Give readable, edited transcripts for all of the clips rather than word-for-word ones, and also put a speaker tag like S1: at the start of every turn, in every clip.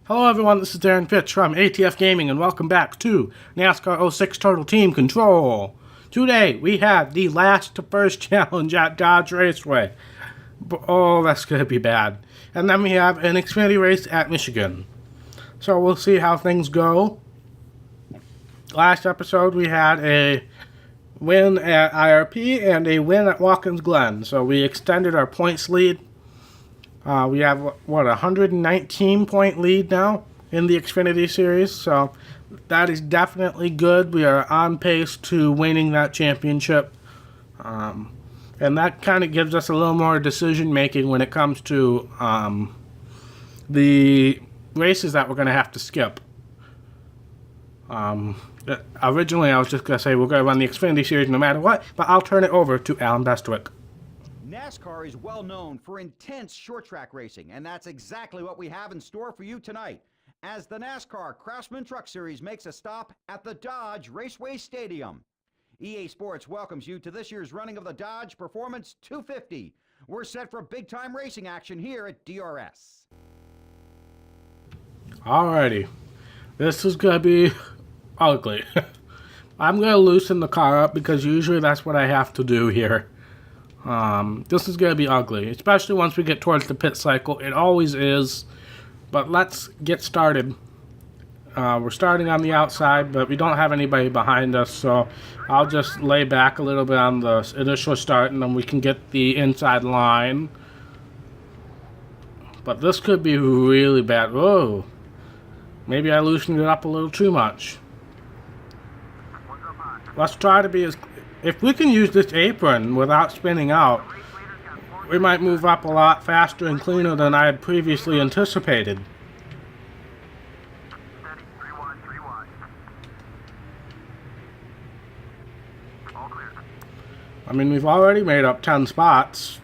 S1: Hello everyone, this is Darren Fitch from ATF Gaming and welcome back to NASCAR 06 Total Team Control. Today we have the last to first challenge at Dodge Raceway. Oh, that's going to be bad. And then we have an Xfinity race at Michigan. So we'll see how things go. Last episode we had a win at IRP and a win at Watkins Glen. So we extended our points lead. We have, what, a 119-point lead now in the Xfinity Series, so that is definitely good. We are on pace to winning that championship, and that kind of gives us a little more decision-making when it comes to the races that we're going to have to skip. Originally, I was just going to say we're going to run the Xfinity Series no matter what, but I'll turn it over to Alan Bestwick.
S2: NASCAR is well known for intense short track racing, and that's exactly what we have in store for you tonight as the NASCAR Craftsman Truck Series makes a stop at the Dodge Raceway Stadium. EA Sports welcomes you to this year's running of the Dodge Performance 250. We're set for big-time racing action here at DRS.
S1: Alrighty, this is going to be ugly. I'm going to loosen the car up because usually that's what I have to do here. This is going to be ugly, especially once we get towards the pit cycle. It always is, but let's get started. We're starting on the outside, but we don't have anybody behind us, so I'll just lay back a little bit on the initial start, and then we can get the inside line. But this could be really bad. Whoa, maybe I loosened it up a little too much. Let's try to be as... If we can use this apron without spinning out, we might move up a lot faster and cleaner than I had previously anticipated. I mean, we've already made up 10 spots,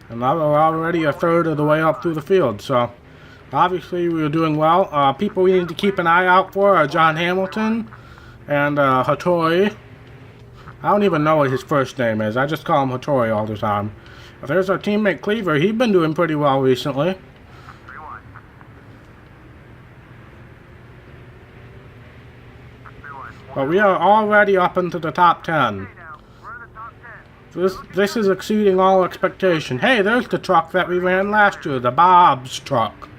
S1: and now we're already a third of the way up through the field, so obviously we're doing well. People we need to keep an eye out for are John Hamilton and Hattori. I don't even know what his first name is. I just call him Hattori all the time. There's our teammate Cleaver. He's been doing pretty well recently. But we are already up into the top 10. This is exceeding all expectation. Hey, there's the truck that we ran last year, the Bob's truck.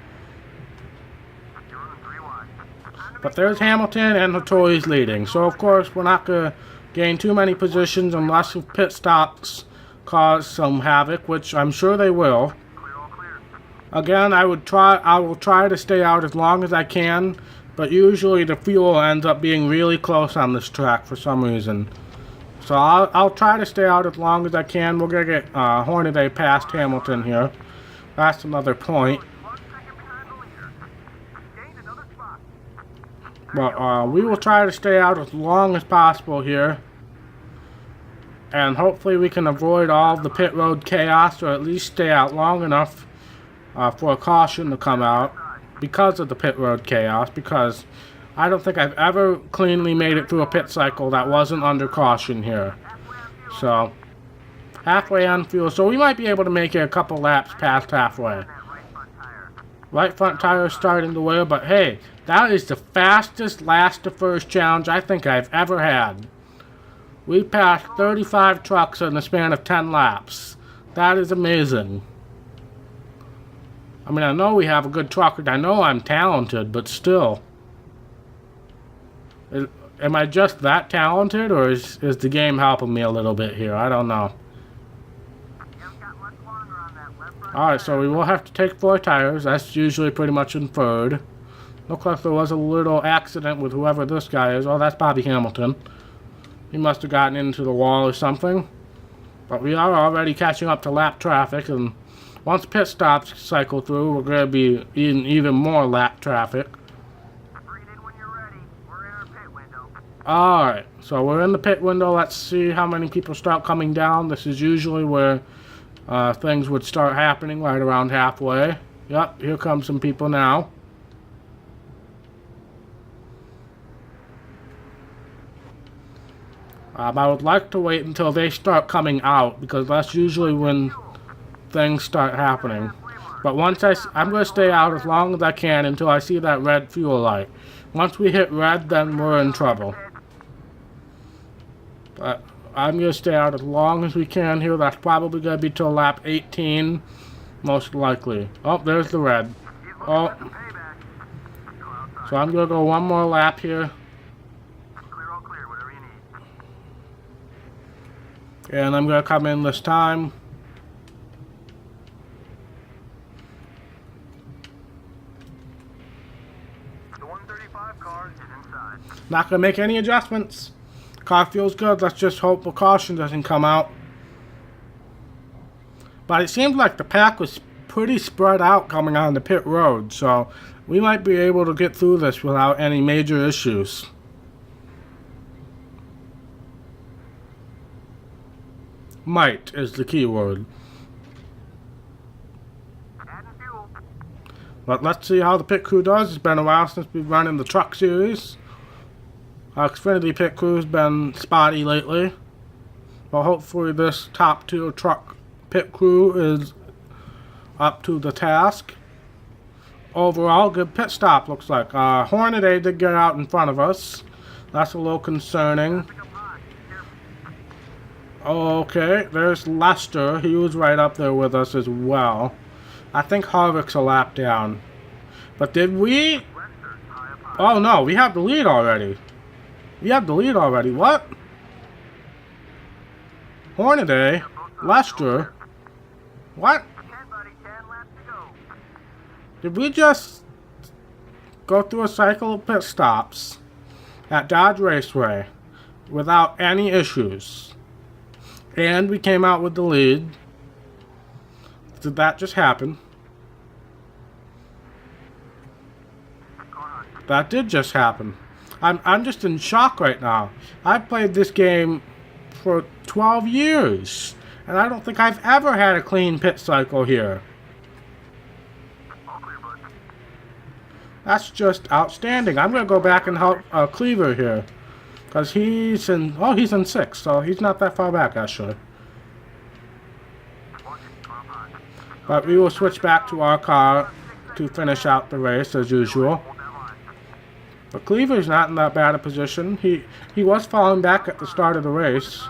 S1: But there's Hamilton and Hattori's leading. So, of course, we're not going to gain too many positions unless pit stops cause some havoc, which I'm sure they will. Again, I will try to stay out as long as I can, but usually the fuel ends up being really close on this track for some reason. So I'll try to stay out as long as I can. We're going to get Hornaday past Hamilton here. That's another point. But we will try to stay out as long as possible here. And hopefully we can avoid all the pit road chaos, or at least stay out long enough for a caution to come out because of the pit road chaos. Because I don't think I've ever cleanly made it through a pit cycle that wasn't under caution here. So, halfway on fuel. So we might be able to make it a couple laps past halfway. Right front tire starting to wear, but hey, that is the fastest last to first challenge I think I've ever had. We passed 35 trucks in the span of 10 laps. That is amazing. I mean, I know we have a good truck, and I know I'm talented, but still. Am I just that talented, or is the game helping me a little bit here? I don't know. Alright, so we will have to take 4 tires. That's usually pretty much inferred. Looks like there was a little accident with whoever this guy is. Oh, that's Bobby Hamilton. He must have gotten into the wall or something. But we are already catching up to lap traffic, and once pit stops cycle through, we're going to be in even more lap traffic. Alright, so we're in the pit window. Let's see how many people start coming down. This is usually where things would start happening, right around halfway. Yep, here come some people now. I would like to wait until they start coming out, because that's usually when things start happening. But I'm going to stay out as long as I can until I see that red fuel light. Once we hit red, then we're in trouble. But I'm going to stay out as long as we can here. That's probably going to be till lap 18, most likely. Oh, there's the red. Oh. So I'm going to go one more lap here. And I'm going to come in this time.
S3: The 135 car is inside.
S1: Not going to make any adjustments. Car feels good. Let's just hope the caution doesn't come out. But it seems like the pack was pretty spread out coming on the pit road. So we might be able to get through this without any major issues. Might is the key word. But let's see how the pit crew does. It's been a while since we've run in the truck series. Our Xfinity pit crew's been spotty lately. But hopefully this top tier truck pit crew is up to the task. Overall, good pit stop looks like. Hornaday did get out in front of us. That's a little concerning. Okay, there's Lester. He was right up there with us as well. I think Harvick's a lap down. But did we? Oh no, we have the lead already. We have the lead already. What? Hornaday? Lester? What? Did we just go through a cycle of pit stops at Dodge Raceway without any issues? And we came out with the lead. Did that just happen? That did just happen. I'm just in shock right now. I've played this game for 12 years, and I don't think I've ever had a clean pit cycle here. That's just outstanding. I'm going to go back and help Cleaver here. Because he's in 6th, so he's not that far back, actually. But we will switch back to our car to finish out the race, as usual. But Cleaver's not in that bad a position. He was falling back at the start of the race.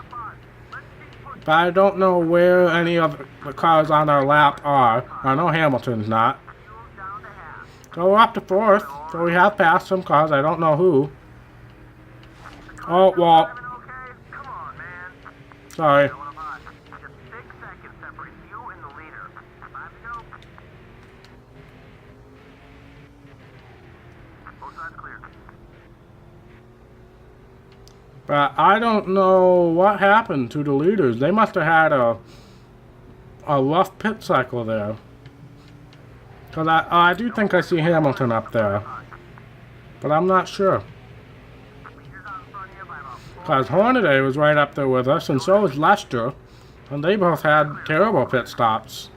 S1: But I don't know where any of the cars on our lap are. I know Hamilton's not. So we're up to 4th, so we have passed some cars. I don't know who. Oh, well. Sorry. But I don't know what happened to the leaders. They must have had a rough pit cycle there. Because I do think I see Hamilton up there. But I'm not sure. Because Hornaday was right up there with us, and so was Lester. And they both had terrible pit stops.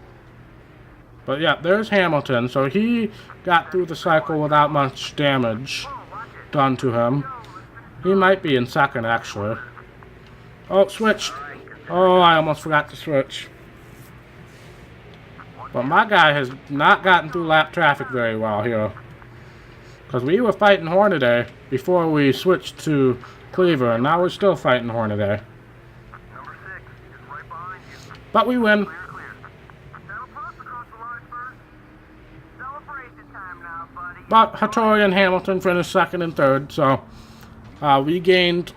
S1: But yeah, there's Hamilton. So he got through the cycle without much damage done to him. He might be in 2nd, actually. Oh, switched. Oh, I almost forgot to switch. But my guy has not gotten through lap traffic very well here. Because we were fighting Hornaday before we switched to Cleaver, and now we're still fighting Hornaday. But we win. But Hattori and Hamilton finished 2nd and 3rd, so we gained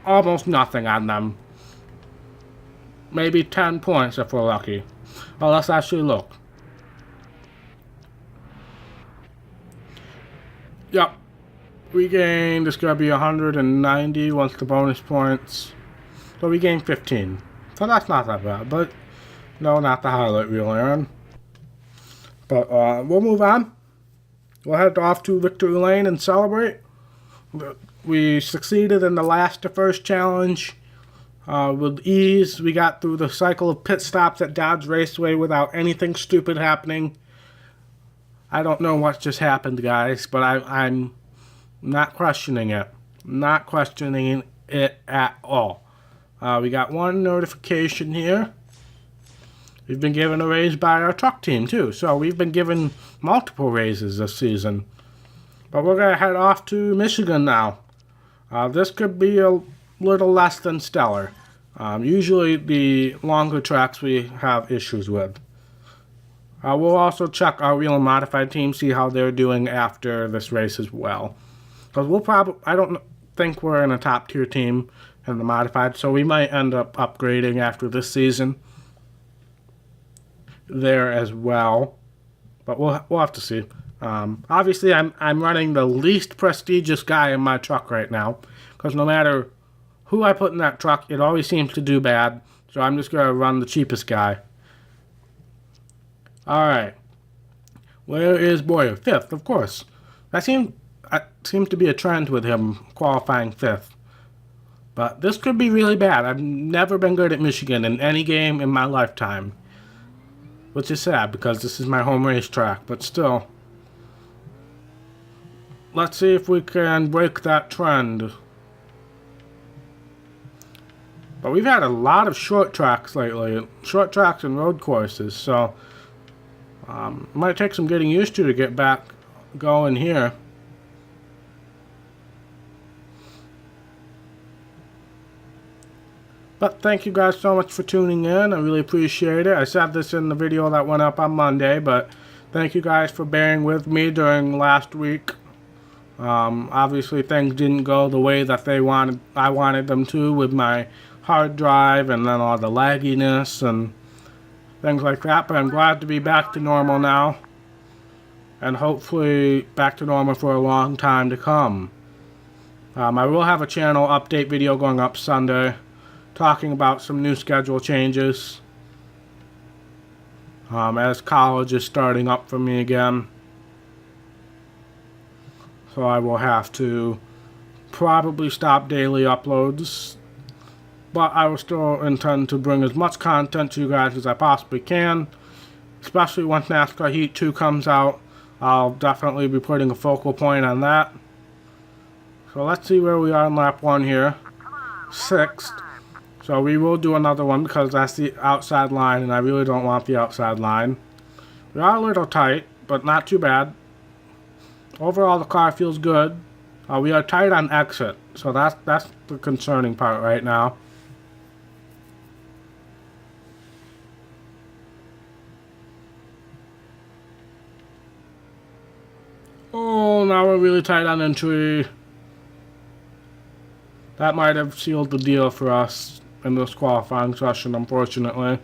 S1: almost nothing on them. Maybe 10 points if we're lucky. Well, let's actually look. Yep. We gained, it's going to be 190 once the bonus points. So we gained 15. So that's not that bad, but no, not the highlight reel, Aaron. But we'll move on. We'll head off to Victory Lane and celebrate. We succeeded in the last to first challenge. With ease, we got through the cycle of pit stops at Dodge Raceway without anything stupid happening. I don't know what just happened, guys, but I'm not questioning it. Not questioning it at all. We got one notification here. We've been given a raise by our truck team, too. So we've been given multiple raises this season. But we're going to head off to Michigan now. This could be a little less than stellar. Usually the longer tracks we have issues with. We'll also check our Wheel and Modified team, see how they're doing after this race as well. Because I don't think we're in a top tier team in the Modified, so we might end up upgrading after this season there as well. But we'll have to see. Obviously, I'm running the least prestigious guy in my truck right now, because no matter who I put in that truck, it always seems to do bad. So I'm just gonna run the cheapest guy. All right, where is Boyer? 5th, of course. That seems to be a trend with him qualifying 5th. But this could be really bad. I've never been good at Michigan in any game in my lifetime, which is sad because this is my home racetrack. But still. Let's see if we can break that trend. But we've had a lot of short tracks lately. Short tracks and road courses. So, it might take some getting used to get back going here. But thank you guys so much for tuning in. I really appreciate it. I said this in the video that went up on Monday. But thank you guys for bearing with me during last week. Obviously things didn't go the way that I wanted them to with my hard drive and then all the lagginess and things like that, but I'm glad to be back to normal now and hopefully back to normal for a long time to come. I will have a channel update video going up Sunday talking about some new schedule changes as college is starting up for me again. So I will have to probably stop daily uploads. But I will still intend to bring as much content to you guys as I possibly can. Especially once NASCAR Heat 2 comes out. I'll definitely be putting a focal point on that. So let's see where we are in lap 1 here. 6th. So we will do another one because that's the outside line and I really don't want the outside line. We are a little tight, but not too bad. Overall, the car feels good. We are tight on exit, so that's the concerning part right now. Oh, now we're really tight on entry. That might have sealed the deal for us in this qualifying session, unfortunately.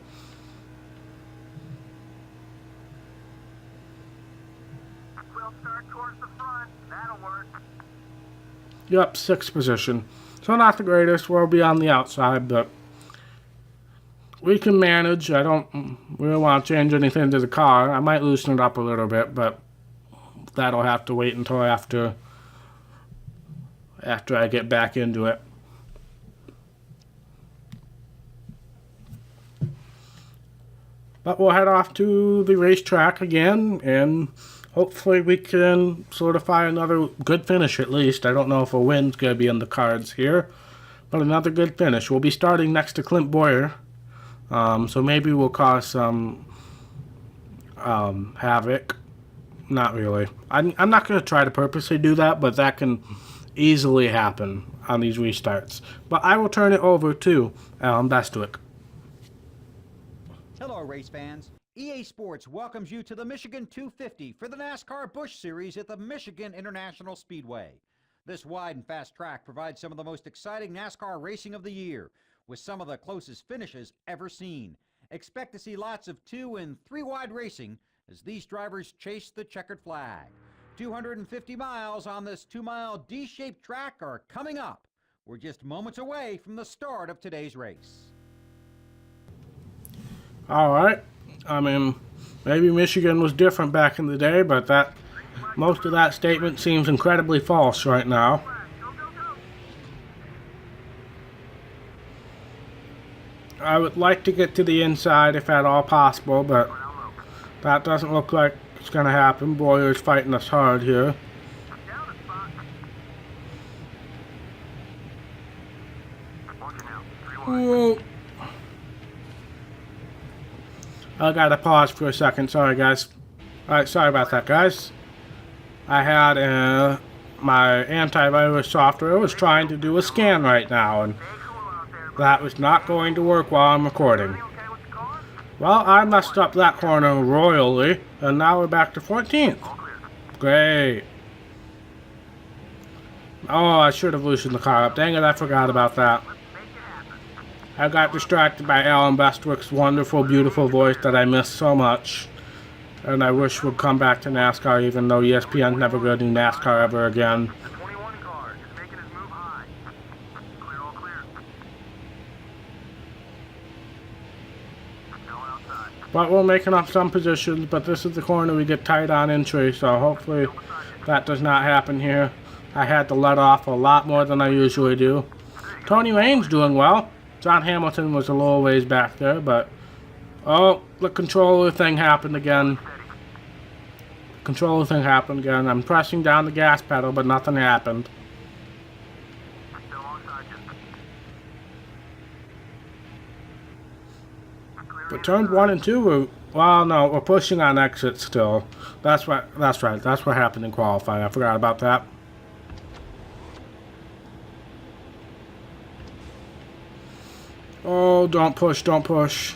S1: Yep, 6th position. So not the greatest. We'll be on the outside, but we can manage. I don't really want to change anything to the car. I might loosen it up a little bit, but that'll have to wait until after I get back into it. But we'll head off to the racetrack again, and hopefully we can solidify another good finish at least. I don't know if a win's going to be in the cards here, but another good finish. We'll be starting next to Clint Boyer, so maybe we'll cause some havoc. Not really. I'm not going to try to purposely do that, but that can easily happen on these restarts. But I will turn it over to Bestwick.
S2: Hello, race fans. EA Sports welcomes you to the Michigan 250 for the NASCAR Busch Series at the Michigan International Speedway. This wide and fast track provides some of the most exciting NASCAR racing of the year, with some of the closest finishes ever seen. Expect to see lots of 2 and 3 wide racing as these drivers chase the checkered flag. 250 miles on this 2-mile D-shaped track are coming up. We're just moments away from the start of today's race.
S1: All right. I mean, maybe Michigan was different back in the day, but most of that statement seems incredibly false right now. I would like to get to the inside if at all possible, but that doesn't look like it's going to happen. Boyer's fighting us hard here. Whoa. I gotta pause for a second. Sorry, guys. Alright, sorry about that, guys. I had my antivirus software was trying to do a scan right now, and that was not going to work while I'm recording. Well, I messed up that corner royally, and now we're back to 14th. Great. Oh, I should have loosened the car up. Dang it, I forgot about that. I got distracted by Alan Bestwick's wonderful, beautiful voice that I missed so much. And I wish would come back to NASCAR, even though ESPN's never going to do NASCAR ever again.
S3: The 21 car is making his move high. Clear, all clear. Still outside.
S1: But we're making up some positions, but this is the corner we get tight on entry, so hopefully that does not happen here. I had to let off a lot more than I usually do. Tony Lane's doing well. John Hamilton was a little ways back there, but... Oh, the controller thing happened again. Controller thing happened again. I'm pressing down the gas pedal, but nothing happened.
S3: Still alongside you.
S1: But turns 1 and 2 well, no, we're pushing on exit still. That's right. That's what happened in qualifying. I forgot about that. Oh, don't push, don't push.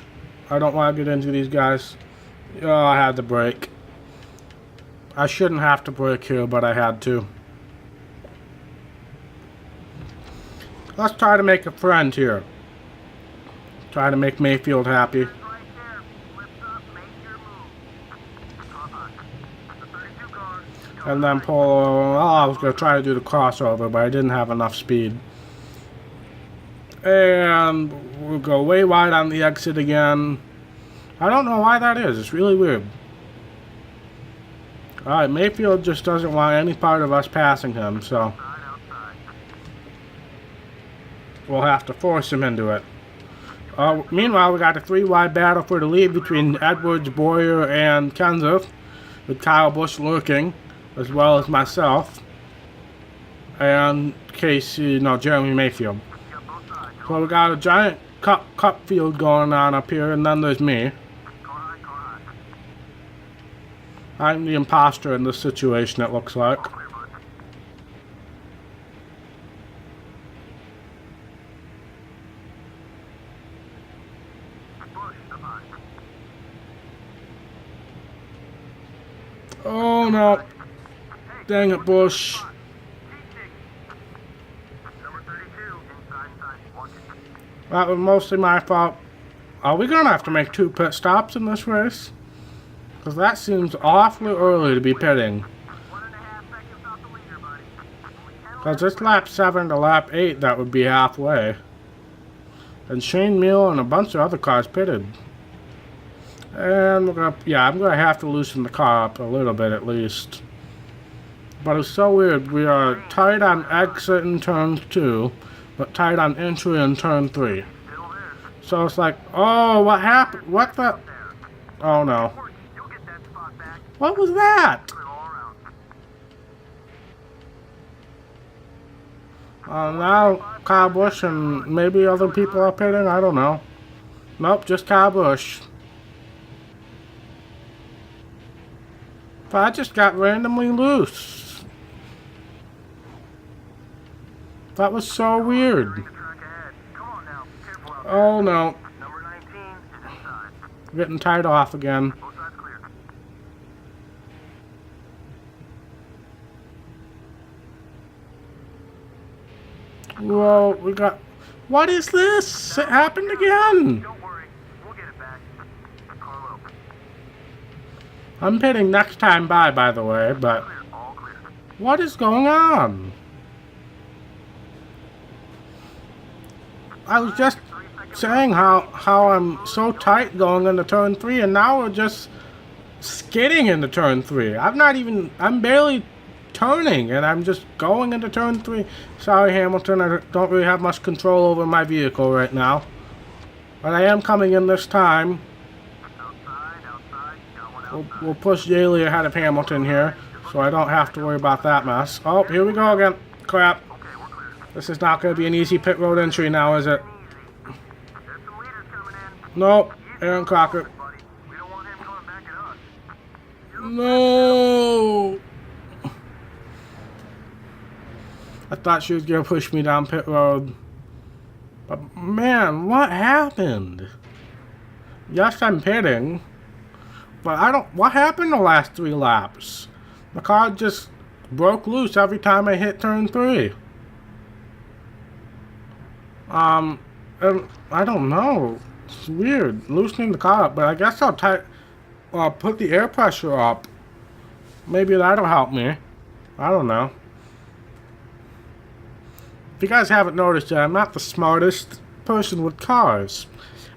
S1: I don't want to get into these guys. Oh, I had to brake. I shouldn't have to brake here, but I had to. Let's try to make a friend here. Try to make Mayfield happy.
S3: Right there. Flips up, make your move. The 32 car.
S1: And then pull... Oh, I was going to try to do the crossover, but I didn't have enough speed. And we'll go way wide on the exit again. I don't know why that is. It's really weird. Alright, Mayfield just doesn't want any part of us passing him, so we'll have to force him into it. Meanwhile, we got a 3-wide battle for the lead between Edwards, Boyer, and Kenseth, with Kyle Busch lurking, as well as myself, and Jeremy Mayfield. So we got a giant cup field going on up here, and then there's me. I'm the imposter in this situation, it looks like. Oh no. Dang it, Bush. That was mostly my fault. Are we gonna have to make 2 pit stops in this race? Because that seems awfully early to be pitting.
S3: 1.5 seconds off the leader, buddy.
S1: Because it's lap 7 to lap 8, that would be halfway. And Shane Meal and a bunch of other cars pitted. And we're gonna, I'm gonna have to loosen the car up a little bit at least. But it's so weird. We are tight on exit in turn 2, but tight on entry in turn 3. So it's like, oh, what happened? What the? Oh no. What was that? Now Kyle Busch and maybe other people are pitting. I don't know. Nope, just Kyle Busch. But I just got randomly loose. That was so weird. Oh no.
S3: Number 19 is inside.
S1: Getting tied off again.
S3: Both sides clear.
S1: Whoa, we got... What is this? It happened again.
S3: Don't worry, we'll get it back. Carlo.
S1: I'm pitting next time by the way, but...
S3: Clear, all clear.
S1: What is going on? I was just saying how I'm so tight going into turn 3, and now we're just skidding into turn 3. I'm barely turning, and I'm just going into turn 3. Sorry, Hamilton, I don't really have much control over my vehicle right now. But I am coming in this time. We'll push Yaley ahead of Hamilton here, so I don't have to worry about that mess. Oh, here we go again. Crap. This is not going to be an easy pit road entry now, is it? Nope. Aaron Crocker. No! I thought she was gonna push me down pit road. But man, what happened? Yes, I'm pitting. But I don't... What happened the last 3 laps? The car just broke loose every time I hit turn 3. And I don't know. It's weird. Loosening the car up, but I guess I'll put the air pressure up. Maybe that'll help me. I don't know. If you guys haven't noticed yet, I'm not the smartest person with cars.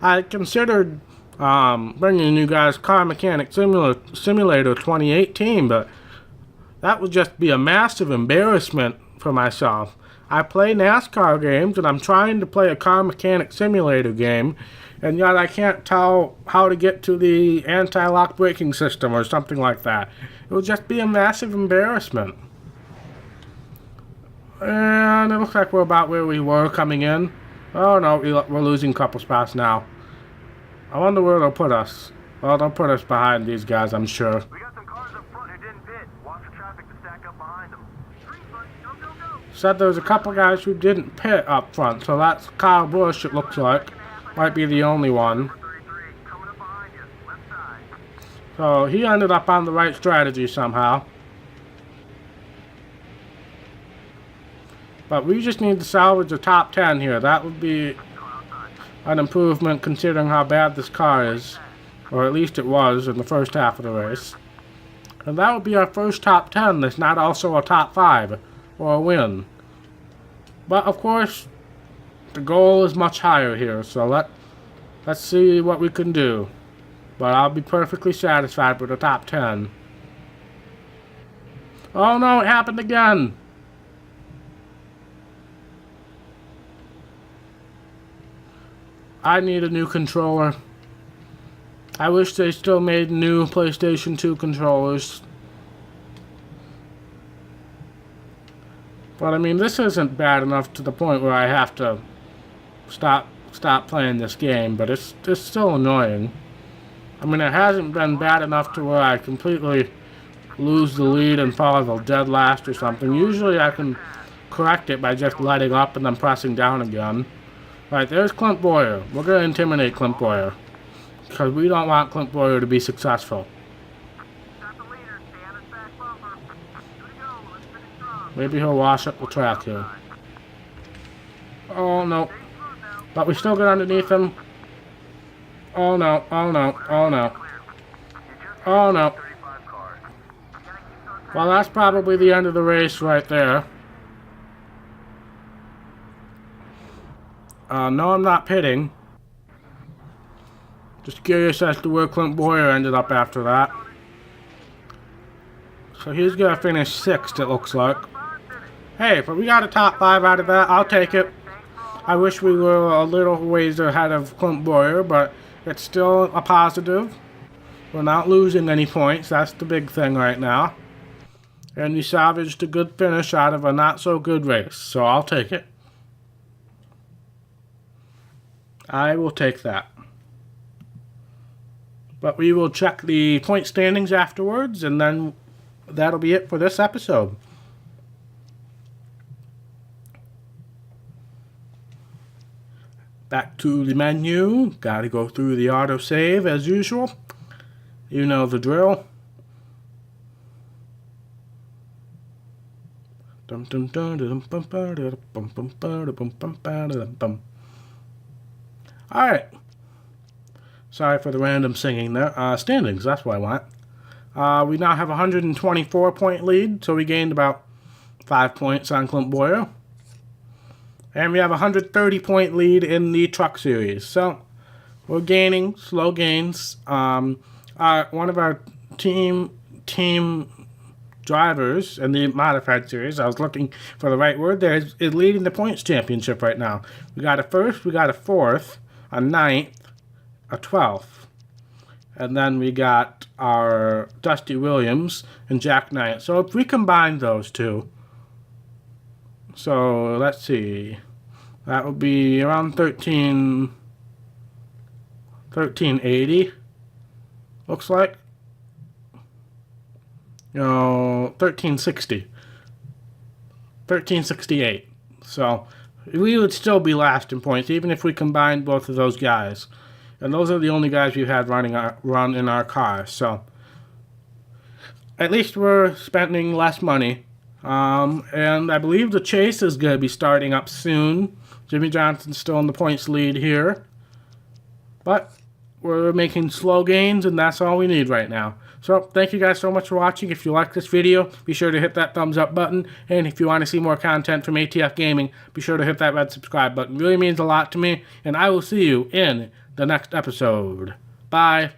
S1: I considered bringing you guys Car Mechanic Simulator 2018, but that would just be a massive embarrassment for myself. I play NASCAR games, and I'm trying to play a Car Mechanic Simulator game, and yet I can't tell how to get to the anti-lock braking system or something like that. It would just be a massive embarrassment. And it looks like we're about where we were coming in. Oh no, we're losing a couple spots now. I wonder where they'll put us. Well, they'll put us behind these guys, I'm sure.
S3: We got some cars up front who didn't pit. Watch for traffic to stack up behind them. Green button, go, go, go.
S1: Said there was a couple guys who didn't pit up front, so that's Kyle Busch, it looks like. Might be the only one.
S3: Number 33, coming up behind you, left side.
S1: So he ended up on the right strategy somehow. But we just need to salvage the top 10 here. That would be an improvement considering how bad this car is. Or at least it was in the first half of the race. And that would be our first top 10 that's not also a top 5 or a win. But of course, the goal is much higher here. So let's see what we can do. But I'll be perfectly satisfied with the top 10. Oh no, it happened again! I need a new controller. I wish they still made new PlayStation 2 controllers. But I mean, this isn't bad enough to the point where I have to stop playing this game, but it's still annoying. I mean, it hasn't been bad enough to where I completely lose the lead and fall the dead last or something. Usually I can correct it by just letting up and then pressing down again. Right, there's Clint Boyer. We're going to intimidate Clint Boyer. Because we don't want Clint Boyer to be successful.
S3: Got the leader, stay on his back bumper. Here we go, let's finish strong.
S1: Maybe he'll wash up the track here. Oh no.
S3: Stay smooth now.
S1: But we still get underneath him. Oh no, oh no, oh no. Oh no.
S3: 35 cars. Gotta keep those
S1: Well, that's probably the end of the race right there. No, I'm not pitting. Just curious as to where Clint Boyer ended up after that. So he's gonna finish 6th, it looks like. Hey, but we got a top 5 out of that. I'll take it. I wish we were a little ways ahead of Clint Boyer, but it's still a positive. We're not losing any points. That's the big thing right now. And we salvaged a good finish out of a not-so-good race, so I'll take it. I will take that. But we will check the point standings afterwards, and then that'll be it for this episode. Back to the menu. Gotta go through the autosave as usual. You know the drill. Alright. Sorry for the random singing there. Standings, that's what I want. We now have a 124-point lead, so we gained about 5 points on Clint Boyer. And we have a 130-point lead in the Truck Series. So, we're gaining, slow gains. One of our team drivers in the Modified Series, I was looking for the right word there, is leading the points championship right now. We got a 1st, we got a 4th, a 9th, a 12th. And then we got our Dusty Williams and Jack Knight. So if we combine those two, so let's see, that would be around 1380, looks like. 1360. 1368. So we would still be last in points, even if we combined both of those guys. And those are the only guys we've had run in our car. So at least we're spending less money. And I believe the chase is going to be starting up soon. Jimmy Johnson's still in the points lead here. But we're making slow gains, and that's all we need right now. So thank you guys so much for watching. If you like this video, be sure to hit that thumbs up button. And if you want to see more content from ATF Gaming, be sure to hit that red subscribe button. It really means a lot to me. And I will see you in the next episode. Bye.